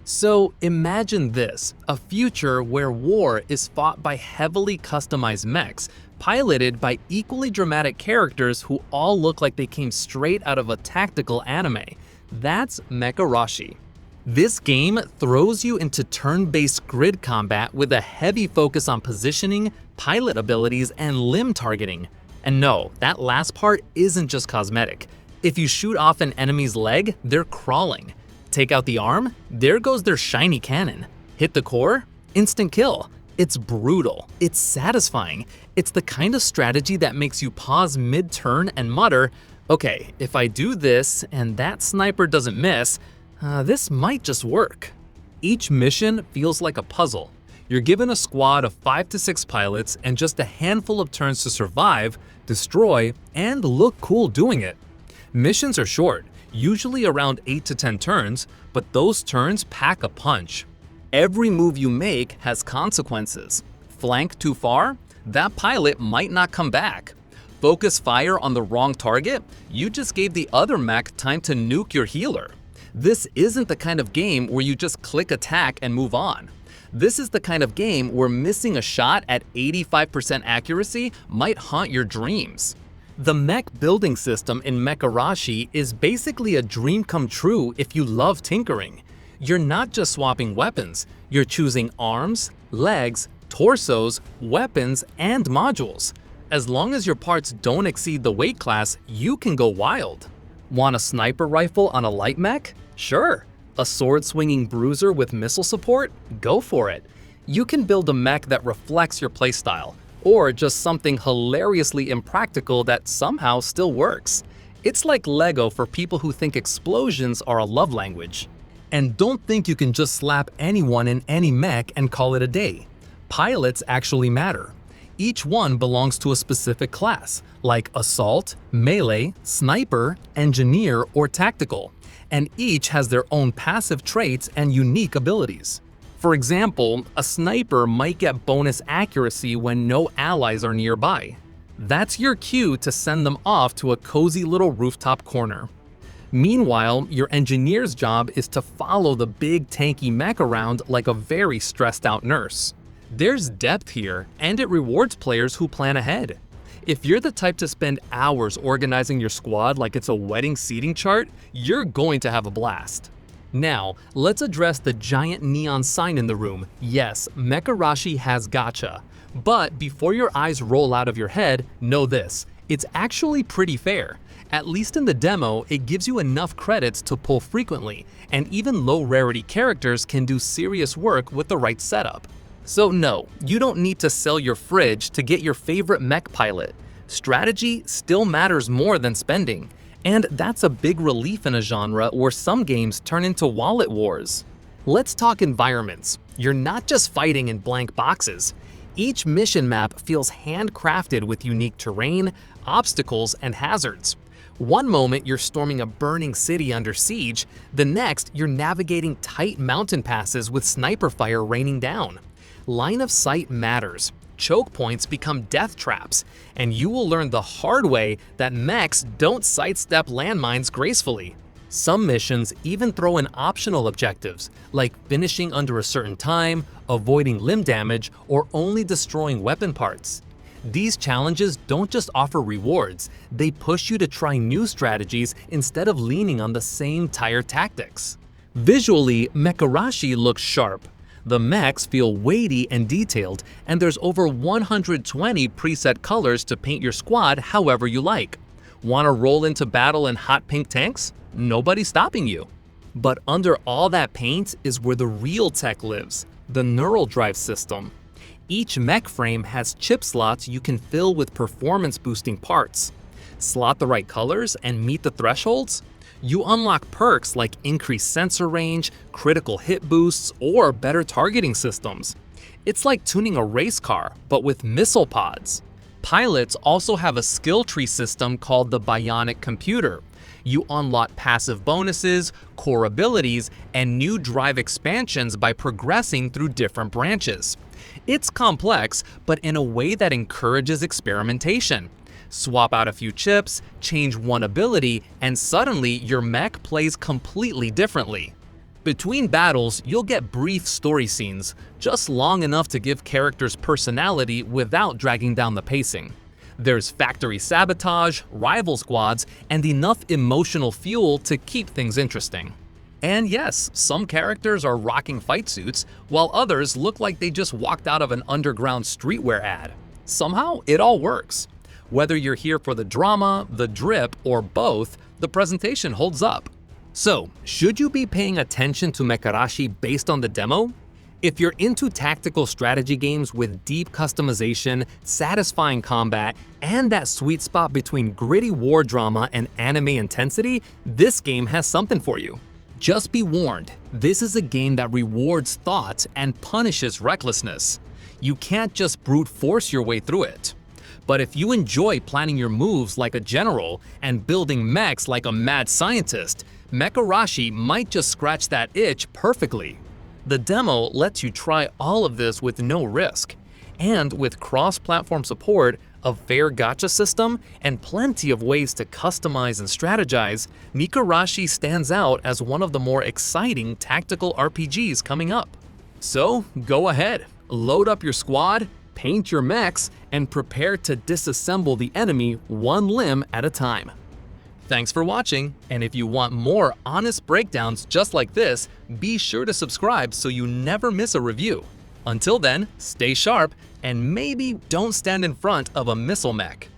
So imagine this, a future where war is fought by heavily customized mechs, piloted by equally dramatic characters who all look like they came straight out of a tactical anime. That's Mecharashi. This game throws you into turn-based grid combat with a heavy focus on positioning, pilot abilities, and limb targeting. And no, that last part isn't just cosmetic. If you shoot off an enemy's leg, they're crawling. Take out the arm, there goes their shiny cannon. Hit the core, instant kill. It's brutal, it's satisfying. It's the kind of strategy that makes you pause mid-turn and mutter, okay, if I do this and that sniper doesn't miss, this might just work. Each mission feels like a puzzle. You're given a squad of 5 to 6 pilots and just a handful of turns to survive, destroy, and look cool doing it. Missions are short, usually around 8 to 10 turns, but those turns pack a punch. Every move you make has consequences. Flank too far? That pilot might not come back. Focus fire on the wrong target? You just gave the other mech time to nuke your healer. This isn't the kind of game where you just click attack and move on. This is the kind of game where missing a shot at 85% accuracy might haunt your dreams. The mech building system in Mecharashi is basically a dream come true if you love tinkering. You're not just swapping weapons, you're choosing arms, legs, torsos, weapons, and modules. As long as your parts don't exceed the weight class, you can go wild. Want a sniper rifle on a light mech? Sure. A sword-swinging bruiser with missile support? Go for it. You can build a mech that reflects your playstyle, or just something hilariously impractical that somehow still works. It's like Lego for people who think explosions are a love language. And don't think you can just slap anyone in any mech and call it a day. Pilots actually matter. Each one belongs to a specific class, like assault, melee, sniper, engineer, or tactical, and each has their own passive traits and unique abilities. For example, a sniper might get bonus accuracy when no allies are nearby. That's your cue to send them off to a cozy little rooftop corner. Meanwhile, your engineer's job is to follow the big tanky mech around like a very stressed out nurse. There's depth here, and it rewards players who plan ahead. If you're the type to spend hours organizing your squad like it's a wedding seating chart, you're going to have a blast. Now, let's address the giant neon sign in the room. Yes, Mecharashi has gacha. But before your eyes roll out of your head, know this, it's actually pretty fair. At least in the demo, it gives you enough credits to pull frequently, and even low-rarity characters can do serious work with the right setup. So no, you don't need to sell your fridge to get your favorite mech pilot. Strategy still matters more than spending. And that's a big relief in a genre where some games turn into wallet wars. Let's talk environments. You're not just fighting in blank boxes. Each mission map feels handcrafted with unique terrain, obstacles, and hazards. One moment you're storming a burning city under siege, the next you're navigating tight mountain passes with sniper fire raining down. Line of sight matters. Choke points become death traps, and you will learn the hard way that mechs don't sidestep landmines gracefully. Some missions even throw in optional objectives, like finishing under a certain time, avoiding limb damage, or only destroying weapon parts. These challenges don't just offer rewards, they push you to try new strategies instead of leaning on the same tired tactics. Visually, Mecharashi looks sharp. The mechs feel weighty and detailed, and there's over 120 preset colors to paint your squad however you like. Want to roll into battle in hot pink tanks? Nobody's stopping you. But under all that paint is where the real tech lives, the neural drive system. Each mech frame has chip slots you can fill with performance-boosting parts. Slot the right colors and meet the thresholds? You unlock perks like increased sensor range, critical hit boosts, or better targeting systems. It's like tuning a race car, but with missile pods. Pilots also have a skill tree system called the Bionic Computer. You unlock passive bonuses, core abilities, and new drive expansions by progressing through different branches. It's complex, but in a way that encourages experimentation. Swap out a few chips, change one ability, and suddenly your mech plays completely differently. Between battles, you'll get brief story scenes, just long enough to give characters personality without dragging down the pacing. There's factory sabotage, rival squads, and enough emotional fuel to keep things interesting. And yes, some characters are rocking fight suits, while others look like they just walked out of an underground streetwear ad. Somehow, it all works. Whether you're here for the drama, the drip, or both, the presentation holds up. So, should you be paying attention to Mecharashi based on the demo? If you're into tactical strategy games with deep customization, satisfying combat, and that sweet spot between gritty war drama and anime intensity, this game has something for you. Just be warned, this is a game that rewards thought and punishes recklessness. You can't just brute force your way through it. But if you enjoy planning your moves like a general and building mechs like a mad scientist, Mecharashi might just scratch that itch perfectly. The demo lets you try all of this with no risk. And with cross-platform support, a fair gacha system, and plenty of ways to customize and strategize, Mecharashi stands out as one of the more exciting tactical RPGs coming up. So go ahead, load up your squad, paint your mechs, and prepare to disassemble the enemy one limb at a time. Thanks for watching, and if you want more honest breakdowns just like this, be sure to subscribe so you never miss a review. Until then, stay sharp, and maybe don't stand in front of a missile mech.